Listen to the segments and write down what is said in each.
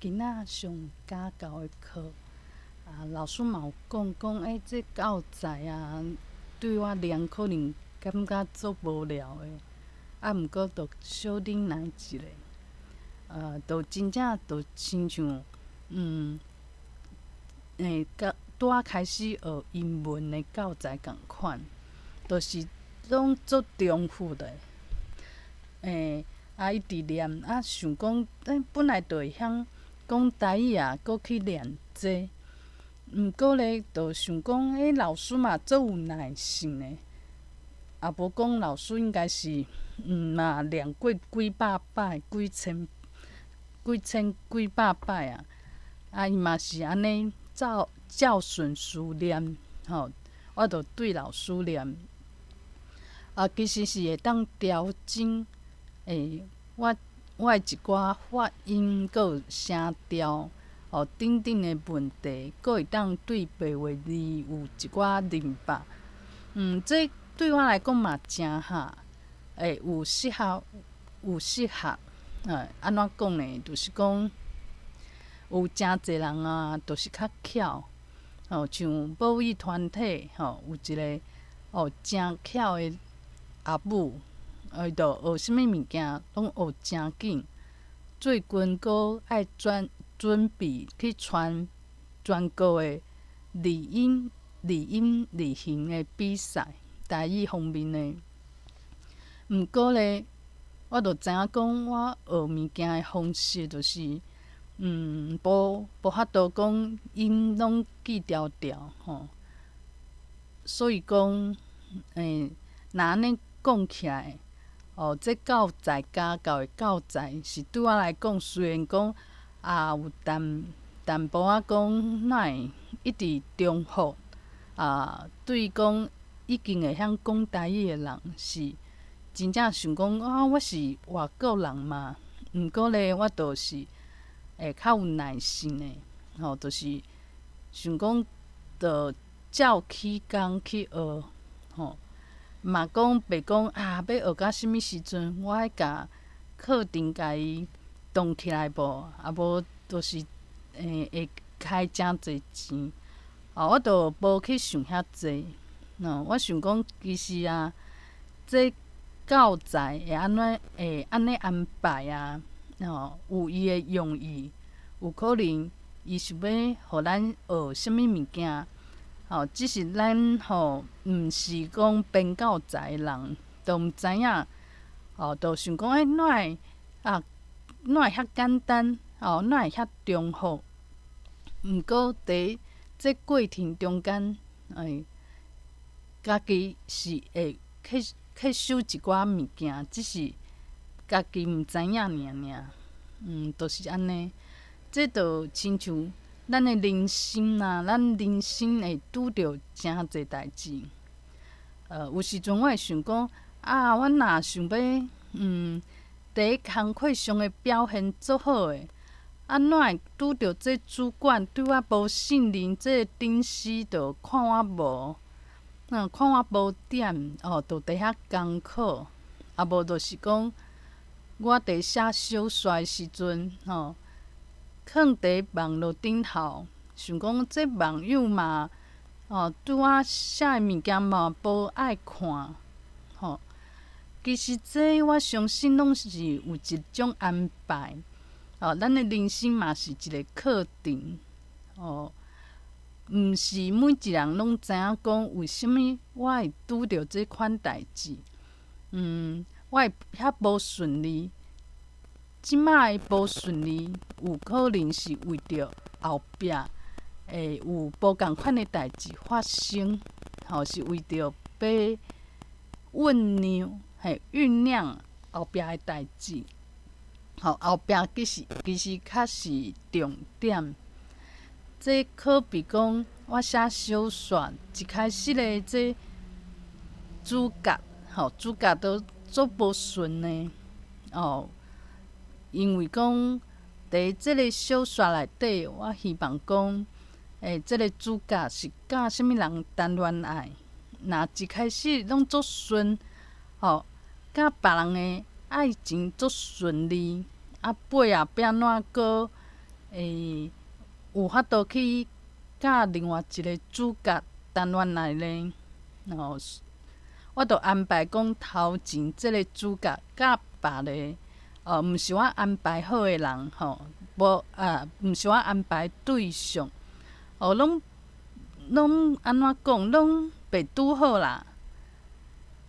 囡仔上家教的课，老师嘛有讲，这教材对我念可能感觉足无聊的，毋过着小忍耐一下，着真正着亲像，拄仔开始学英文的教材共款，就是拢足重复的。一直念，想讲，本来就会晓讲台语搁去念这，毋过咧，就想讲，老师嘛足有耐性的，也无讲老师应该是，嘛念过几百摆、几千、几百摆伊嘛是安尼照顺序念，我着对老师念，其实是会当调整。我的一寡发音，搁有声调，等等的问题，搁会当对白话字有一寡认白。这对我来讲嘛真好，有适合，有适合。安怎讲呢？就是讲，有真侪人就是较巧，像母语团体，有一个真巧的阿母。伊着学啥物物件，拢学真紧。最近阁爱准备去参全国的例行的比赛，台语方面的。毋过咧，我着知影讲，我学物件的方式就是，无法度讲音拢记条条所以讲，若安尼讲起来。这教材家教的教材是对我来讲，虽然讲有淡薄仔讲，哪会一直重复对讲已经会晓讲台语的人，是真正想讲我是外国人嘛。毋过咧，我就是会较有耐心的，就是想讲，着照起工去学，嘛讲袂讲要学到什物时阵，我爱甲课程甲伊动起来无，无就是会开诚侪钱。我着无去想遐济。我想讲，其实这教材会安尼安排有伊的用意。有可能伊是要互咱学啥物物件。只是咱毋是讲编教材的人，都毋知影，都想讲，哪会遐简单，哪会遐重复？毋过伫这过程中间，家己是会吸收一寡物件，只是家己毋知影尔。就是安尼。这就亲像。咱的人生咱人生会拄着诚侪代志。有时阵我会想讲，我若想要伫工课上的表现足好诶，哪会拄着这主管对我无信任？这顶司着看我无，看我无点，着伫遐艰苦，无就是讲，我伫写小说的时阵，囥伫网络顶头，想讲这网友嘛，对我写的物件嘛无爱看，其实这我相信拢是有一种安排，咱的人生嘛是一个课程，毋是每一人拢知影讲为什物我会拄着这款代志，我会遐无顺利。即摆的无顺利，有可能是为着后壁会有无共款的代志发生，是为着要酝酿后壁的代志，后壁其实较是重点。这可比讲我写小说一开始的这主角都足无顺的因为讲，伫即个小说内底，我希望讲，即个主角是甲啥物人谈恋爱。若一开始拢足顺，甲别人的爱情足顺利，尾后壁安怎搁有法度去甲另外一个主角单元内咧，我著安排讲头前即个主角甲别个毋是我安排好诶人毋是我安排对象，拢安怎讲，拢袂拄好啦。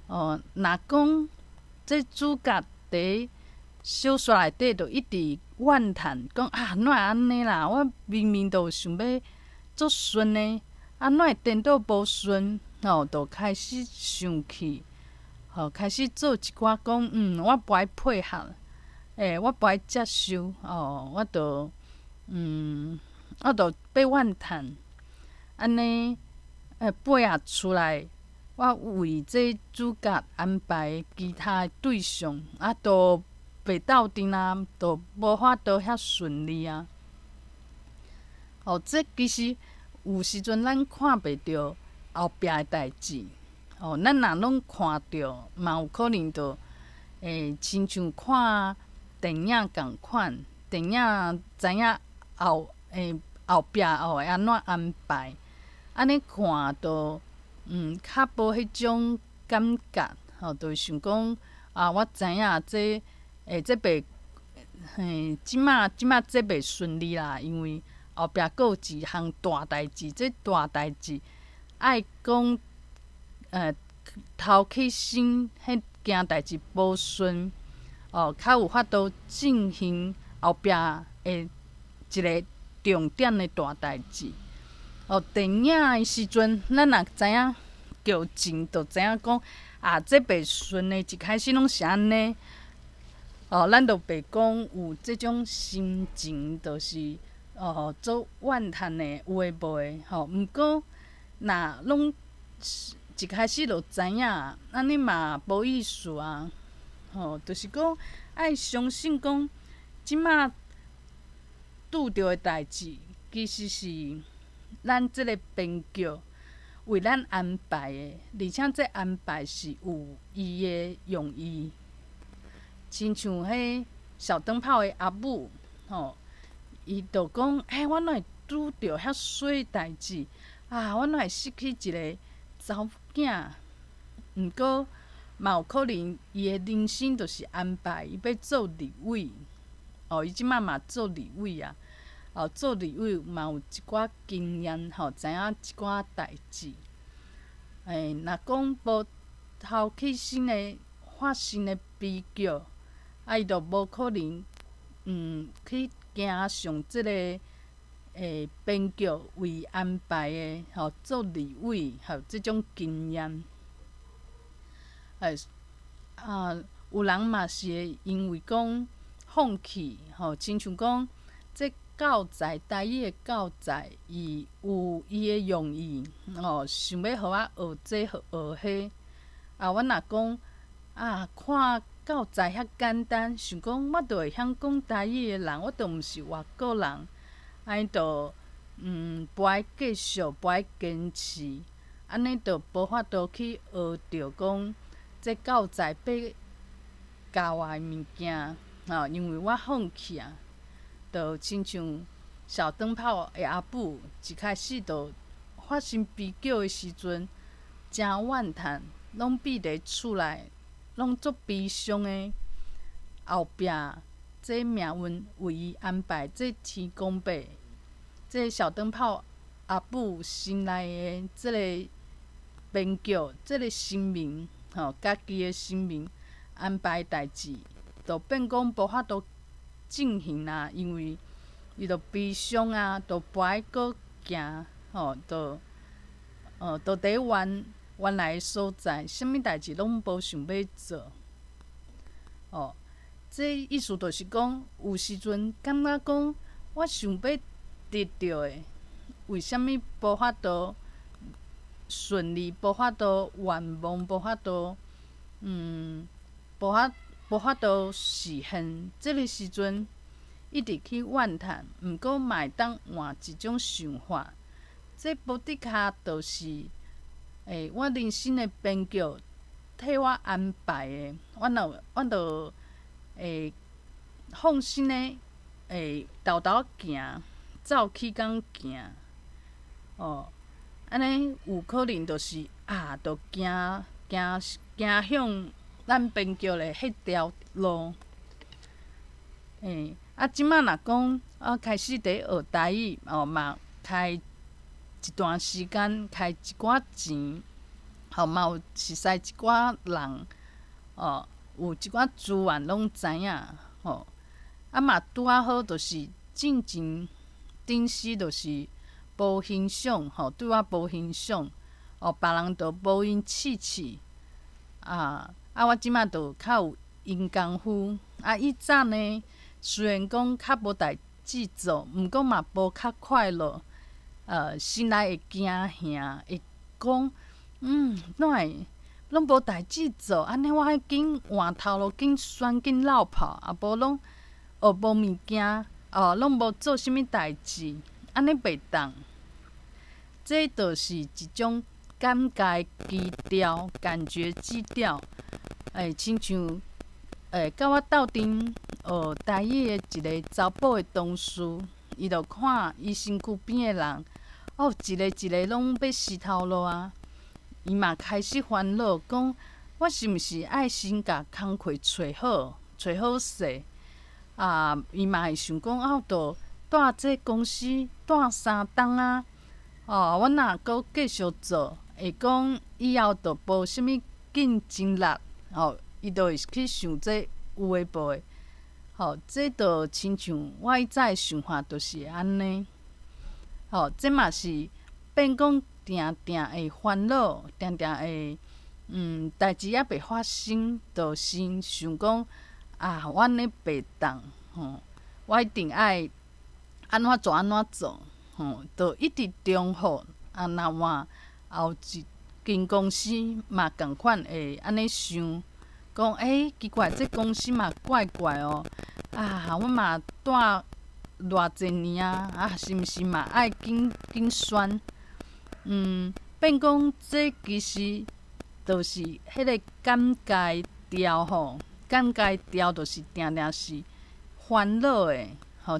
若讲这主角伫小说内底著一直怨叹，讲哪会安尼啦？我明明著有想要做顺诶，哪会颠倒无顺？著开始生气，开始做一寡讲，我不爱配合，我不爱接受，我著要怨叹，安尼配合出来。我为这主角安排其他诶对象，都袂斗阵啊，都无法度遐顺利啊。这其实有时阵咱看袂着后壁诶代志，咱若拢看着，嘛有可能着亲像看电影共款，电影知影后壁会安怎安排，安尼看着。较无迄种感觉，就是想讲我知影这袂即马这袂顺利啦，因为后壁阁有一项大代志，这大代志爱讲头起身，迄件代志无顺，较有法度进行后壁诶一个重点诶大代志。电影诶时阵，咱若知影剧情，就知影讲这袂顺诶，一开始拢是安尼。咱就袂讲有即种心情，就是做怨叹诶，有诶无诶。毋过若拢一开始就知影，安尼嘛无意思啊。就是讲爱相信讲，即马拄着诶代志，其实是。咱即个编剧为咱安排的，而且这安排是有伊的用意。亲像迄小灯泡的阿母，伊就讲：我哪会拄着遐衰代志？我哪会失去一个查某囝？毋过嘛有可能伊的人生就是安排伊要做立委。伊即摆嘛做立委啊。做立委嘛有一寡经验，知影一寡代志。若讲无头起身的发生的悲剧，伊就无可能去行上即个编剧为安排的做立委即种经验。有人嘛是会因为讲放弃，亲像讲这。教材台语的教材，伊有伊的用意，想要互我学这学迄。我若讲看教材遐简单，想讲我著会晓讲台语的人，我著毋是外国人，安尼著不爱继续，不爱坚持，安尼著无法度去学着讲这教材要教我的物件，因为我放弃啊。就亲像小灯泡的阿母，一开始就发生悲剧的时阵，真怨叹，拢闭伫厝内，拢足悲伤的。后壁，这命运为伊安排，这天公伯，这小灯泡阿母心内的这个编剧，这个生命，家己的生命安排代志，就变讲无法度。进行啦，因为伊著悲伤啊，著不爱搁行，著伫原来的所在，啥物代志拢无想要做。这意思就是讲，有时阵感觉讲，我想要得到的，为虾米无法度顺利，无法度圆梦，无法度无法度实现，即个时阵一直去怨叹，毋过嘛会当换一种想法。这无的确就是我人生的编剧替我安排的，我著会放心的豆豆行，走起工行，安尼有可能就是着行向咱边桥的迄条路。即摆若讲开始伫学台语，嘛开一段时间，开一寡钱，嘛有熟悉一寡人，有一寡资源拢知影，嘛拄啊好，就是进前顶时就是无欣赏，对我无欣赏，别人就无因试试，我即摆就较有因功夫。以早呢，虽然讲较无代志做，毋过嘛无较快乐，心内会惊吓，会讲，怎会拢无代志做？安尼我爱紧换头路，紧选紧落跑，无拢学无物件，拢无做啥物代志，安尼袂当。这就是一种感觉基调，感觉基调。亲像甲我斗阵学台语的一个查甫的同事，伊就看伊身躯边的人，一个一个拢要死头路啊！伊嘛开始烦恼，讲我是毋是爱先甲工课找好势？伊嘛会想讲，着蹛这公司蹛3冬啊！我若阁继续做，会讲以后着无啥物竞争力，伊就会去想这有诶无诶。这着亲像我以早诶想法，就是安尼。这嘛是变讲定定会烦恼，定定会代志还袂发生，就先想讲我安尼袂当，我一定爱安怎做，就一直重复。若换后一间公司嘛共款会安尼想，讲奇怪，这公司嘛怪怪哦。我嘛住偌济年是毋是嘛爱紧选？变讲这其实就是迄个感觉调感觉调就是定定是烦恼的，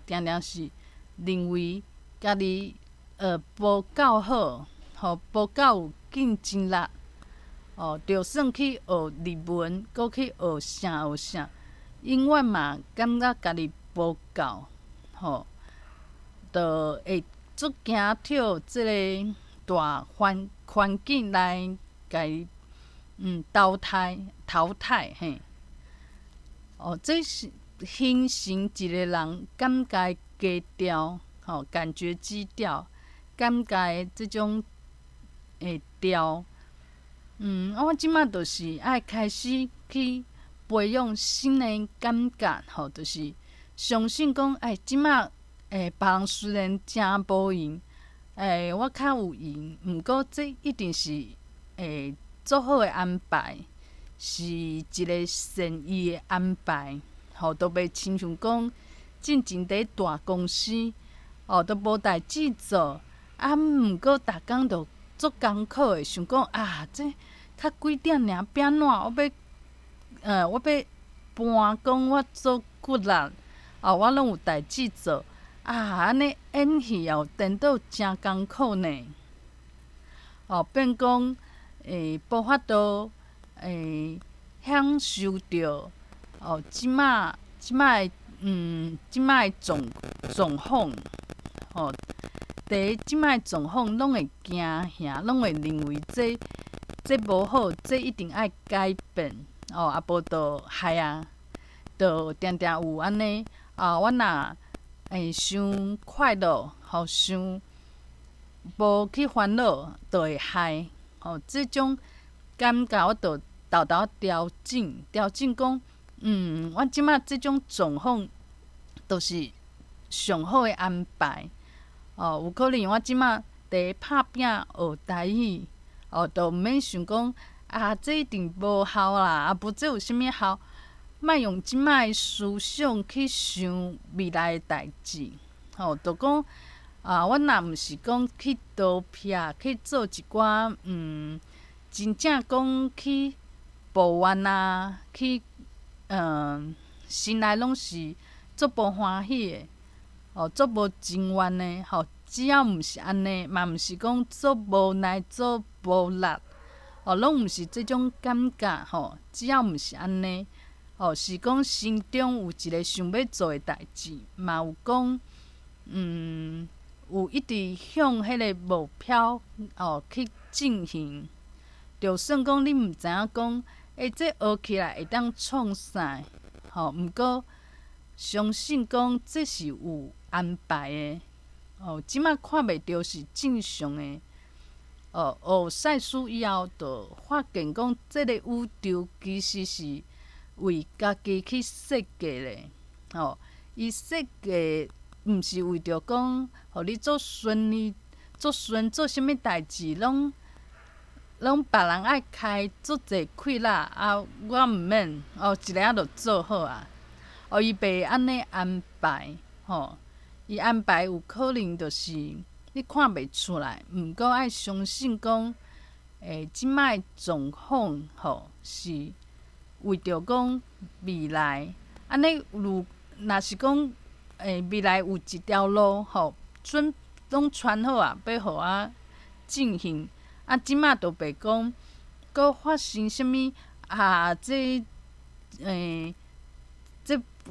定定是认为家己无够好，无够有竞争力，就算去学日文，搁去学啥，永远嘛感觉家己无够，就会足惊跳即个大环境来甲伊淘汰嘿。这是形成一个人感觉基调，感觉基调，感觉即种调。我即摆就是爱开始去培养新的感觉，就是相信讲，即摆别人虽然真无闲，我较有闲，毋过这一定是做好的安排，是一个善意的安排，都袂亲像讲进前伫大公司，都无代志做，毋过逐工都做艰苦的，想讲这较几点尔，变怎？我要搬工，我做骨力，我拢有代志做。安尼演戏颠倒真艰苦呢。变讲无法度享受着即摆的状况，伫即摆状况拢会惊吓，拢会认为这无好，这一定爱改变，无就害就定定有安尼我若伤快乐，伤无去烦恼，就会害。即种感觉我就豆豆调整讲，我即摆即种状况，就是上好的安排。有可能我即摆伫拍拼学台语，就毋免想讲这一定无效啦，无这有啥物效？莫用即摆的思想去想未来的代志，就讲我若毋是讲去倒撇去做一寡真正讲去抱怨去心内拢是足无欢喜的，做无情愿的，只要毋是安尼，嘛毋是讲做无奈、做无力，拢毋是即种感觉，只要毋是安尼，是讲心中有一个想要做的代志，嘛有讲，有一直向迄个目标去进行。就算讲你毋知影讲，这学起来会当创啥，毋过相信讲这是有安排的。即摆看袂到是正常的。学赛事以后，就发现讲，即个宇宙其实是为家己去设计的。伊设计毋是为着讲，互你做顺利、做顺做啥物代志，拢别人爱开足侪开啦，我毋免，一个就做好啊。伊袂安尼安排，伊安排有可能就是你看袂出来，毋过爱相信讲，即摆状况是为着讲未来，安尼若是讲未来有一条路准拢穿好啊，要互我进行，即摆就袂讲，搁发生啥物这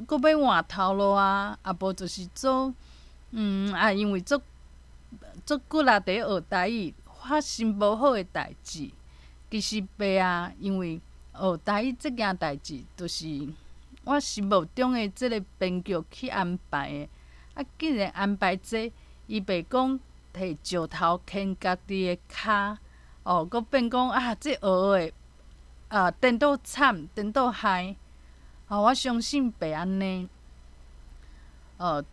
搁要换头路啊，无就是做因为做骨力伫学台语，发生无好诶代志。其实袂啊，因为学台语即件代志，就是我心目中诶即个编剧去安排诶。既然安排这，伊袂讲摕石头牵家己诶骹，搁变讲这学诶颠倒惨，颠倒害。我相信袂安尼。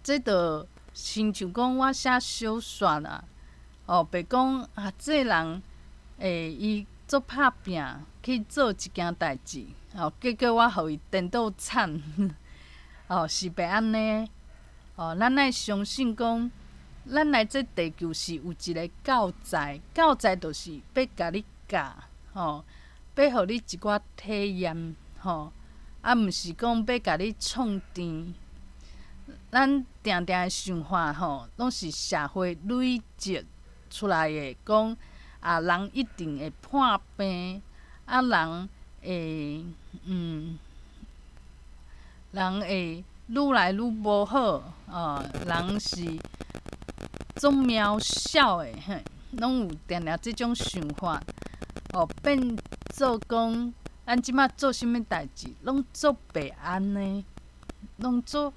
这着亲像讲我写小说啦，袂讲这人伊做拍拼去做一件代志，结果我互伊颠倒惨，是袂安尼。咱爱相信讲，咱来这地球是有一个教材，教材就是要甲你教，要互你一寡体验，毋是讲要甲你创甜。咱定定诶想法拢是社会累积出来诶，讲人一定会破病，人会人会愈来愈无好，人是总渺小诶，拢有定定即种想法，变做讲咱即摆做啥物代志，拢做袂安尼，拢做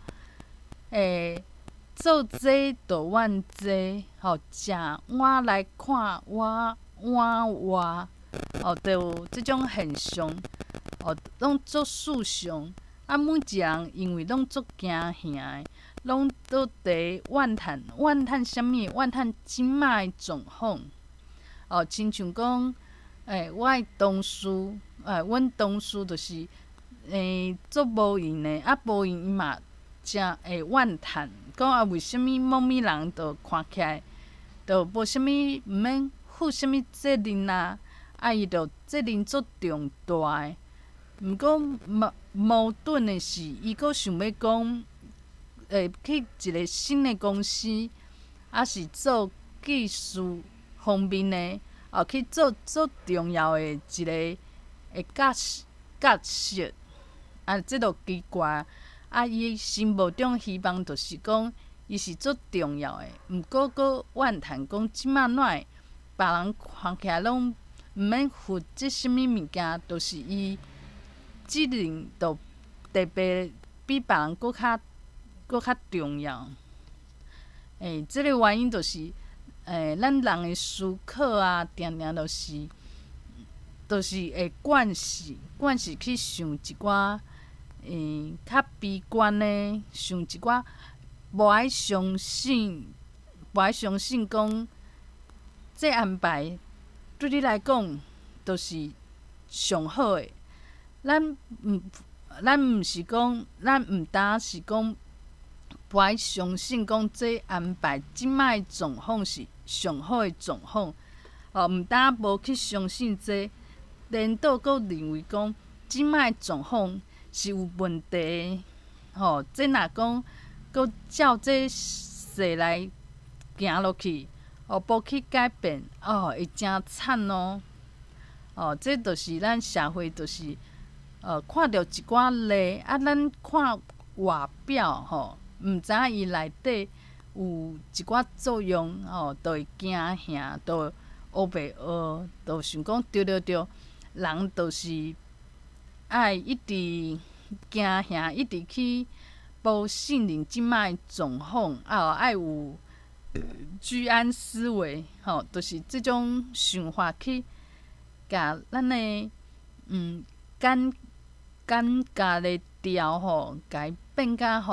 做这就怨这，食碗来看碗活，就有即种现象，拢做事上。每一人因为拢足惊吓的，拢倒伫怨叹啥物？怨叹即摆诶状况。亲像讲，我诶同事，阮同事就是做无闲诶，无闲伊嘛真会怨叹，讲为虾米某物人就看起来就无啥物毋免负啥物责任啊？伊就责任足重大诶。毋过矛盾的是，伊阁想要讲，去一个新的公司，是做技术方面的，去做足重要的一个角色，这就奇怪。伊心目中希望就是讲，伊是足重要的，毋过阁怨叹讲，即摆哪会别人看起来拢毋免负即啥物物件，就是伊责任就特别比别人搁较重要。即个原因就是，咱人的思考定定就是会惯势去想一寡较悲观的，想一寡无爱相信讲，这安排对你来讲就是上好的。咱毋是讲，咱毋单是讲不爱相信讲这安排即摆状况是上好的状况，毋单无去相信这，连倒阁认为讲即摆状况是有问题的，这若讲搁照这势来行落去，无去改变，会真惨哦。这就是咱社会，就是看到一寡例，咱看外表毋知影伊内底有一寡作用，就会惊吓，就学袂学，就想讲对，人就是爱一直惊吓，一直去无信任即摆状况，爱有居安思危，就是即种想法去甲咱的感觉的调甲伊变甲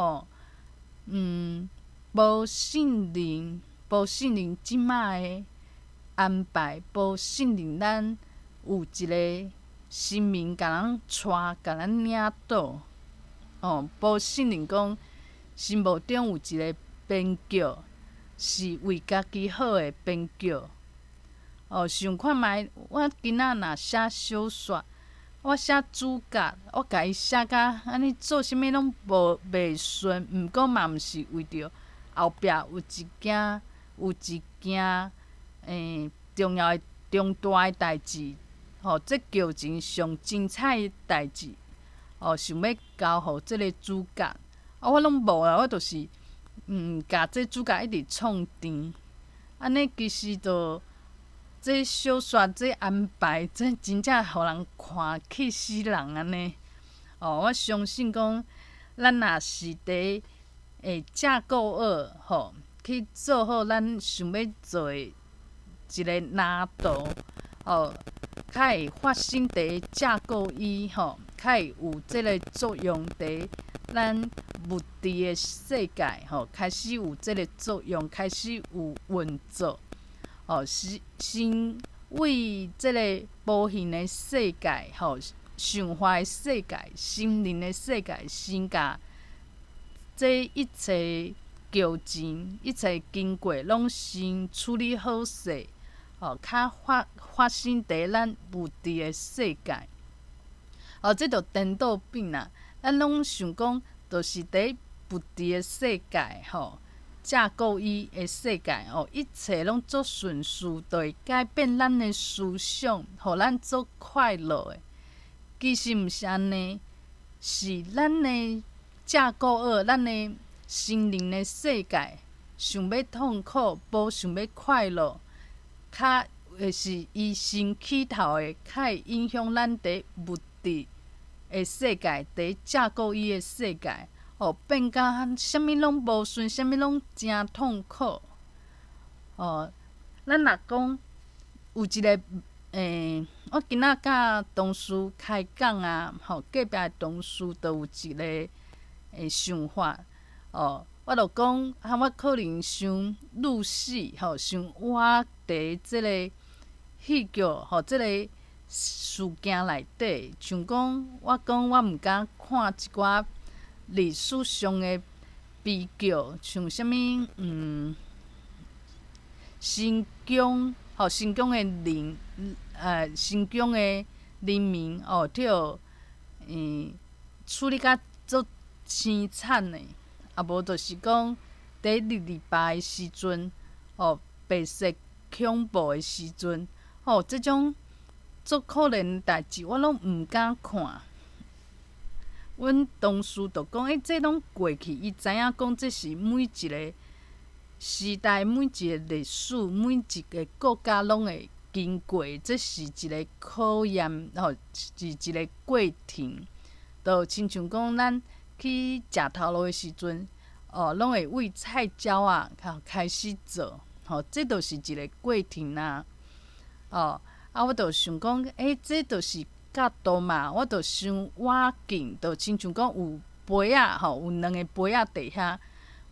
无信任即摆的安排，无信任咱有一个神明甲咱带，甲咱领导，无信任讲心目中有一个边角，是为家己好的边角。想看觅，我今仔若写小说，我写主角，我家己写甲安尼做啥物拢袂顺，毋过嘛毋是为着后壁有一件重要的重大的代志，这剧情上精彩的代志，想要交互即个主角，我拢无啊，我就是甲这主角一直创甜，安尼其实就这小说这安排，这真正互人看气死人安尼。我相信讲，咱若是伫架构二去做好咱想要做的一个蓝图，较会发生伫架构一较会有即个作用伫咱物质的世界开始有即个作用，开始有运作。先为即个无形的世界想法的世界、心灵的世界，先甲这一切过程、一切经过，拢先处理好势，较发生伫咱物质的世界。这就颠倒变啦。咱拢想讲，就是伫物质的世界架构伊的世界一切拢做顺序，就会改变咱的思想，互咱做快乐的。其实毋是安尼，是咱的架构二，咱的心灵的世界，想要痛苦，无想要快乐，较会是伊先起头的，较会影响咱伫物质的世界，伫架构伊的世界。变甲啥物拢无顺，啥物拢真痛苦。咱若讲有一个我今仔甲同事开讲啊，隔壁的同事就有一个想法，我就讲我可能伤入死，想活伫即个戏剧即个事件内底，像讲我毋敢看一寡历史上的悲剧，像啥物新疆新疆的新疆的人民着处理甲足凄惨的，无就是讲伫228的时阵白色恐怖的时阵，即种足可怜的代志，我拢毋敢看。阮同事就讲，这拢过去，伊知影讲这是每一个时代、每一个历史、每一个国家拢会经过，这是一个考验，是一个过程。就亲像讲，咱去食头路的时阵，拢会为菜鸟啊开始做，这就是一个过程啦。我就想讲，这就是角度嘛，我就伤瓦镜，就亲像讲有杯仔有2个杯仔伫遐，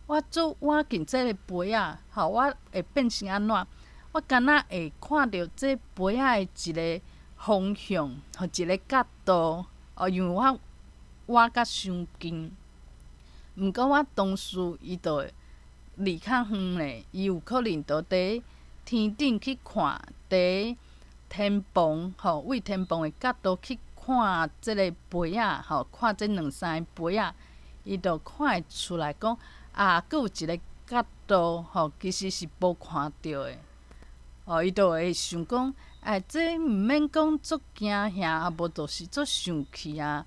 我做瓦镜这个杯仔我会变成安怎？我敢若会看到这杯仔的一个方向，一个角度，因为我甲伤近。毋过我同事伊就离较远咧，伊有可能就伫天顶去看，伫天棚为天棚的角度去看即个杯仔看这2、3个杯仔，伊就看会出来讲佫有一个角度其实是无看到的。伊就会想讲，这毋免讲足惊吓，无就是足生气啊。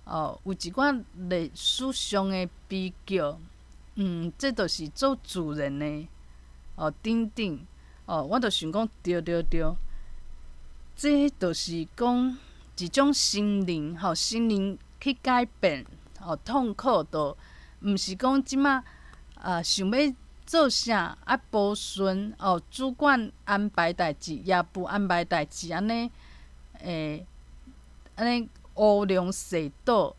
有一寡历史上的比较，这就是做自然的。等等，我就想讲，对，这就是讲一种心灵，心灵去改变，痛苦就毋是讲即马想要做啥保顺，主管安排代志，也不安排代志，安尼乌龙世道，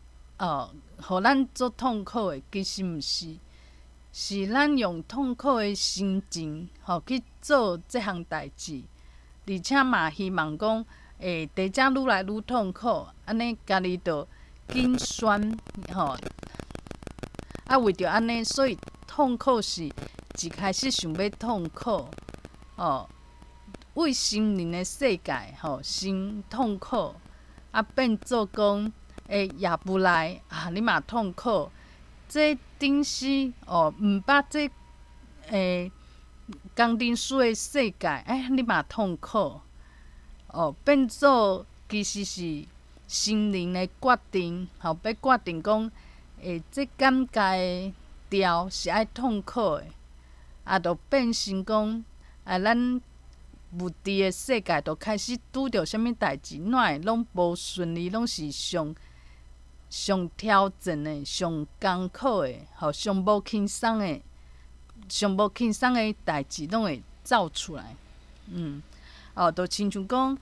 互咱做痛苦的，其实毋是。是咱用痛苦的心情，去做即项代志，而且嘛希望讲，地者愈来愈痛苦，安尼家己就紧宣，为着安尼，所以痛苦是一开始想要痛苦，为心灵的世界，先痛苦，变做讲，也不来，你嘛痛苦。这等是毋捌这工程师的世界，你嘛痛苦变做其实是心灵的决定，要决定讲，这感觉的调是爱痛苦的，就变成讲，咱物质的世界就开始拄着啥物代志，哪会拢无顺利，拢是上挑战的、上艰苦的、上无轻松的、代志，拢会走出来。就亲像讲，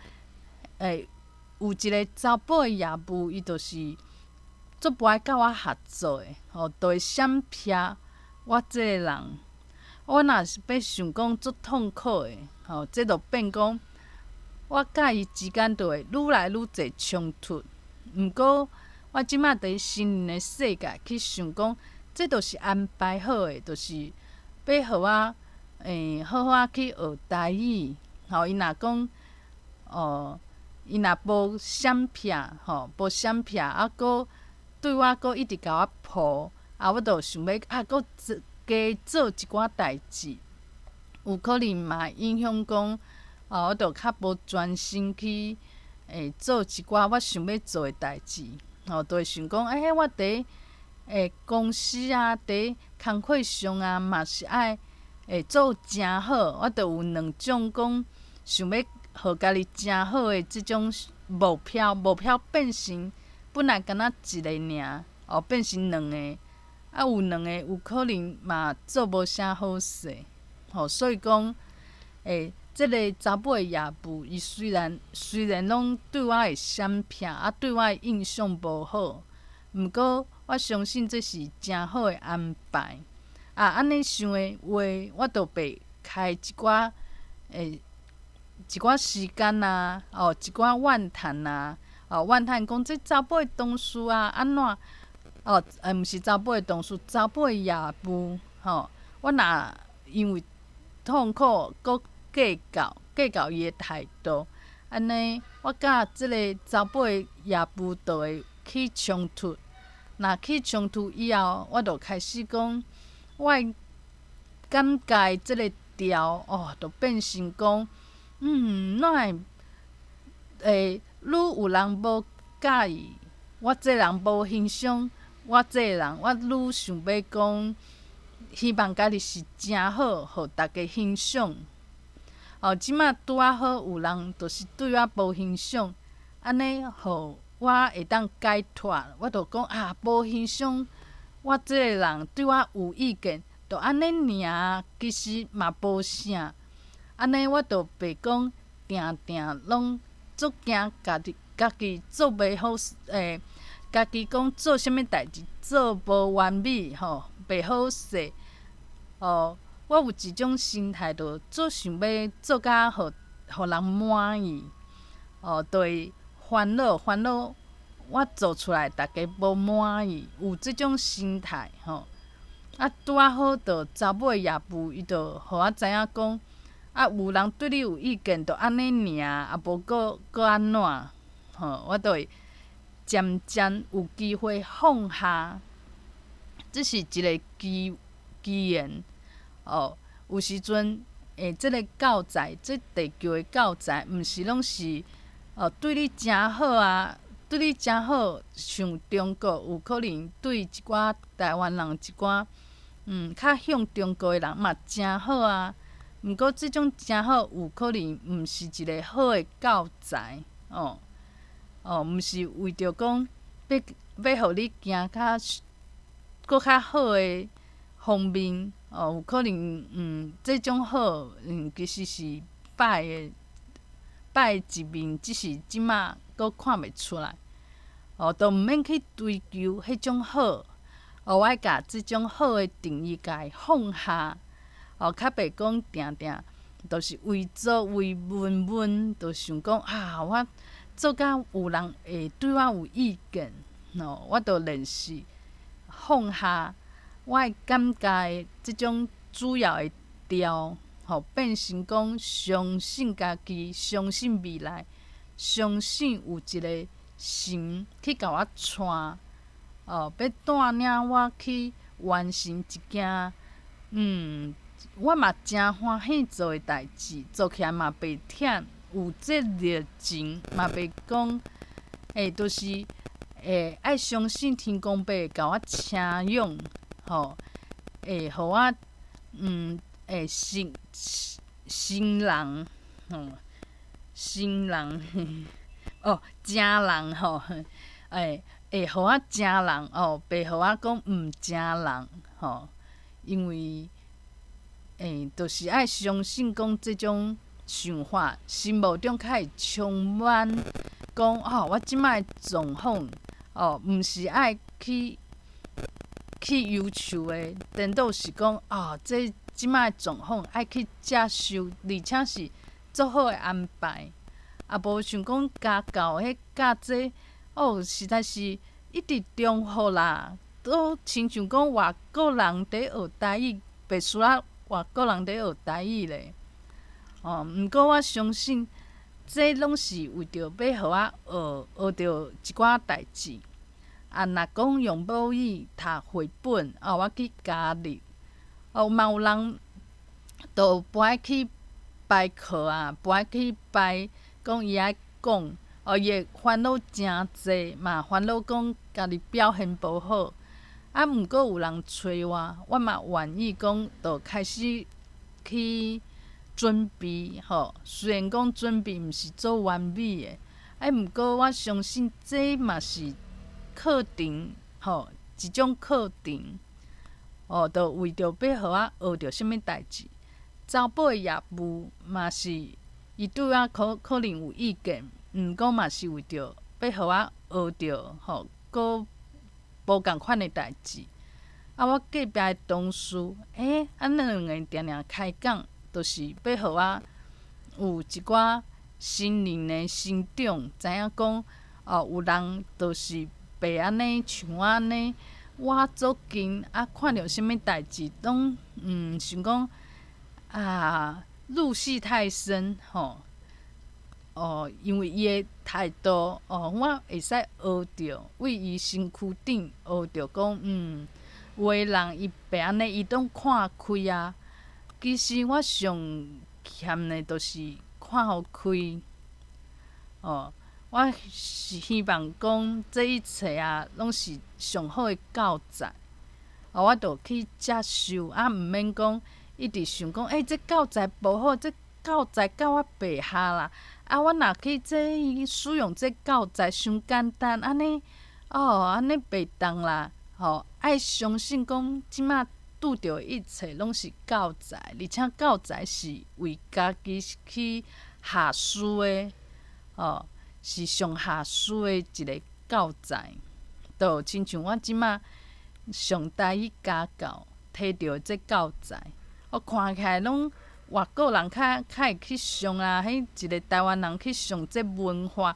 有一个查甫的业务，伊就是足不爱甲我合作的，就会闪避我即个人。我若是要想讲足痛苦的，这就变讲，我甲伊之间就会愈来愈侪冲突。毋过，我即摆伫心灵的世界去想讲，这就是安排好的，就是要互我好好去学台语。伊若讲伊若无闪避，无闪避，佫对我佫一直甲我抱，我就想要佫加做一寡代志，有可能嘛影响讲，我就较无专心去做一寡我想要做的代志。就会想讲，我伫公司啊，伫工课上啊，嘛是爱做诚好。我就有两种讲想要互家己诚好的即种目标，变成本来敢若一个尔，变成两个。有两个有可能嘛做无啥好势。所以讲，即个查某的业务，伊虽然拢对我会闪避，对我的印象无好，毋过我相信这是诚好的安排。安尼想的话，我就袂开一寡时间啊，一寡怨叹啊，怨叹讲这查某的同事啊安怎？毋是查某的同事，查某的业务，我若因为痛苦，佫计较伊的态度，安尼我甲即个查甫的业务就会起冲突。若起冲突以后，我就开始讲，我的感觉即个调就变成讲，哪会愈有人无介意，我这人无欣赏我这人，我愈想要讲，希望家己是诚好，互大家欣赏。即摆拄啊好有人就是对我无欣赏，安尼互我会当解脱。我就讲无欣赏我即个人，对我有意见，就安尼尔，其实嘛无啥。安尼我就袂讲定拢足惊家己做袂好，家己讲做啥物代志做无完美，袂好势。我有一种心态，就做想要做甲互人满意，就会烦恼。我做出来，大家无满意，有即种心态，拄啊好，就查某的业务，伊就互我知影讲，有人对你有意见，就安尼尔，无搁安怎？我就会渐渐有机会放下，这是一个机缘。有时阵即个教材，即地球的教材，毋是拢是对你诚好啊，对你诚好。像中国有可能对一寡台湾人一寡较向中国的人嘛诚好啊。毋过即种诚好，有可能毋是一个好的教材毋是为着讲要互你行搁较好的方面有可能即种好其实是歹的一面，只是即马搁看袂出来都毋免去追求迄种好我爱甲即种好的定义甲伊放下较袂讲定定就是为做为问，就想讲我做甲有人会对我有意见我就练习放下我的感觉的即种主要的调变成讲相信家己，相信未来，相信有一个神去甲我带要带领我去完成一件我嘛真欢喜做的代志，做起来嘛袂忝，有这热情，嘛袂讲就是爱相信天公伯会甲我请养会互我新人新人正人会互我正人袂互我讲毋正人因为就是爱相信讲即种想法，心目中较会充满讲我即摆的状况毋是爱去忧愁的，颠倒是讲即摆的状况爱去接受，而且是做好的安排，无想讲加到加这实在是一直重复啦，都亲像讲外国人伫学台语，袂输外国人伫学台语咧。毋过我相信，这拢是为着要互我学着一寡代志。若讲用母语读绘本，我去加入。嘛有人都不爱去排课不爱去排讲伊爱讲，伊会烦恼诚济，嘛烦恼讲家己表现无好。毋过有人找我嘛愿意讲，就开始去准备虽然讲准备毋是做完美的，毋过我相信这嘛是课程一种课程就为着要互我学着啥物代志。查甫的业务嘛是，伊对我可能有意见，毋过嘛是为着要互我学着搁无共款的代志。我隔壁的同事咱两个定定开讲，就是要互我有一寡心灵的成长，知影讲有人就是袂安尼像我安尼，我做紧看到啥物代志，拢想讲入戏太深因为伊的态度我会使学着，为伊身躯顶学着讲有的人伊袂安尼，伊拢看开其实我上欠的就是看互开我是希望讲这一切拢是上好的教材我就去接受毋免讲一直想讲这教材无好，这教材教我白下啦我若去使用这教材伤简单安尼安尼袂当啦爱相信讲即马拄着一切拢是教材，而且教材是为家己去下师的是上下师的一个教材，就亲像我即马上台语家教摕到这教材看起来拢外国人较会去上迄一个台湾人去上这文化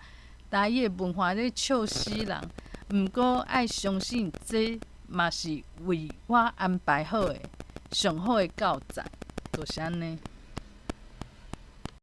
台语的文化咧笑死人。毋过爱相信这嘛是为我安排好的上好的教材，就是安尼。